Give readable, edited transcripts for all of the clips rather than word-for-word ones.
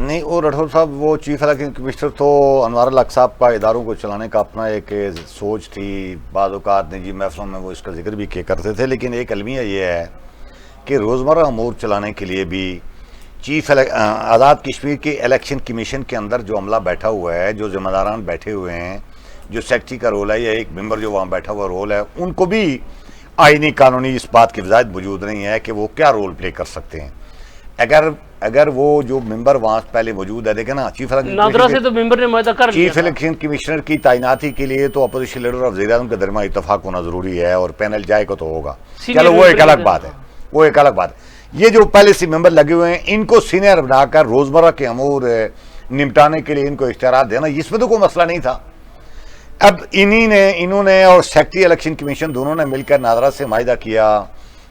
नहीं, वो राठौर साहब वो चीफ इलेक्शन कमिश्नर तो अनवर अल हक साहब का इदारों को चलाने का अपना एक सोच थी, बाद औक़ात निजी महफ़िलों में वो इसका जिक्र भी किया करते थे। लेकिन एक अलमिया ये है कि रोज़मर्रा अमूर चलाने के लिए भी आज़ाद कश्मीर के इलेक्शन कमीशन के अंदर जो अमला बैठा हुआ है, जो ज़िम्मेदारान बैठे हुए हैं, जो सेक्रेटरी का रोल है या एक मेंबर जो वहाँ बैठा हुआ रोल है, उनको भी आईनी कानूनी इस बात की वजाहत मौजूद नहीं है कि वो क्या रोल प्ले कर सकते हैं। अगर वो जो मेंबर वहाँ पहले मौजूद है, देखे ना, चीफ इलेक्शन कमिश्नर की तैनाती के लिए तो अपोजिशन लीडर और वज़ीर-ए-आज़म के दरमियान इत्तफाक होना जरूरी है, और पैनल जाएगा तो होगा, चलो वो एक अलग बात है, वो एक अलग बात है। ये जो पहले से मेंबर लगे हुए हैं, इनको सीनियर बनाकर रोजमर्रा के अमूर निपटाने के लिए इनको इख्तियार देना, इसमें तो कोई मसला नहीं था। अब इन्होंने और सेक्रेटरी इलेक्शन कमीशन दोनों ने मिलकर नादरा से माहिदा किया,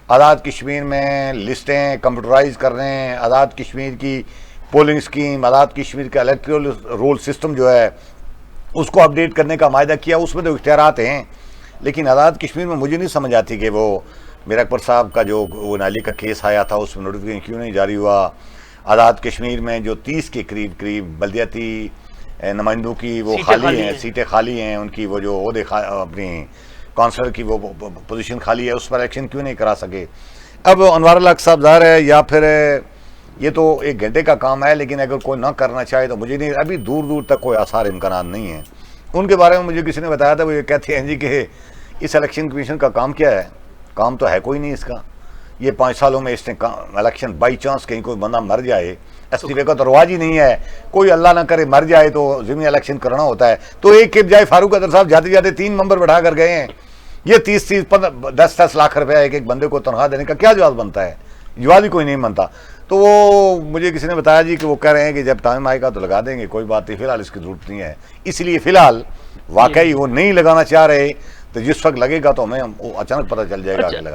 आज़ाद कश्मीर में लिस्टें कंप्यूटराइज कर रहे हैं, आज़ाद कश्मीर की पोलिंग स्कीम, आज़ाद कश्मीर का इलेक्ट्रल रोल सिस्टम जो है उसको अपडेट करने का माहिदा किया। उसमें तो इख्तियारात हैं, लेकिन आज़ाद कश्मीर में मुझे नहीं समझ आती कि वो मीर अकबर साहब का जो वो नाली का केस आया था उसमें नोटिफिकेशन क्यों नहीं जारी हुआ। आज़ाद कश्मीर में जो 30 के करीब बल्दियाती नुमाइंदों की वो खाली हैं, सीटें खाली हैं, उनकी वो जो ओहदे अपनी काउंसलर की वो पोजीशन खाली है, उस पर इलेक्शन क्यों नहीं करा सके। अब अनवर अल हक साहब ज़ाहिर है, या फिर ये तो 1 घंटे का काम है, लेकिन अगर कोई ना करना चाहे तो मुझे नहीं, अभी दूर दूर तक कोई आसार इम्कान नहीं है। उनके बारे में मुझे किसी ने बताया था, वो ये कहते हैं जी कि इस इलेक्शन कमीशन का काम क्या है, काम तो है कोई नहीं इसका। ये 5 सालों में इसने इलेक्शन बाई चांस कहीं कोई बंदा मर जाए, इस्तीफे का तो रवाज ही नहीं है, कोई अल्लाह ना करे मर जाए तो ज़िम्मी इलेक्शन करना होता है। तो एक के बजाय फारूक अदर साहब जाते जाते 3 मेंबर बैठा कर गए हैं। ये 30-30, 10-10 लाख रुपया एक बंदे को तनख्वाह देने का क्या जवाब बनता है? जवाब ही कोई नहीं बनता। तो वो मुझे किसी ने बताया जी कि वो कह रहे हैं कि जब टाइम आएगा तो लगा देंगे, कोई बात नहीं, फिलहाल इसकी जरूरत नहीं है। इसलिए फिलहाल वाकई वो नहीं लगाना चाह रहे, तो जिस वक्त लगेगा तो हमें अचानक पता चल जाएगा कि लगा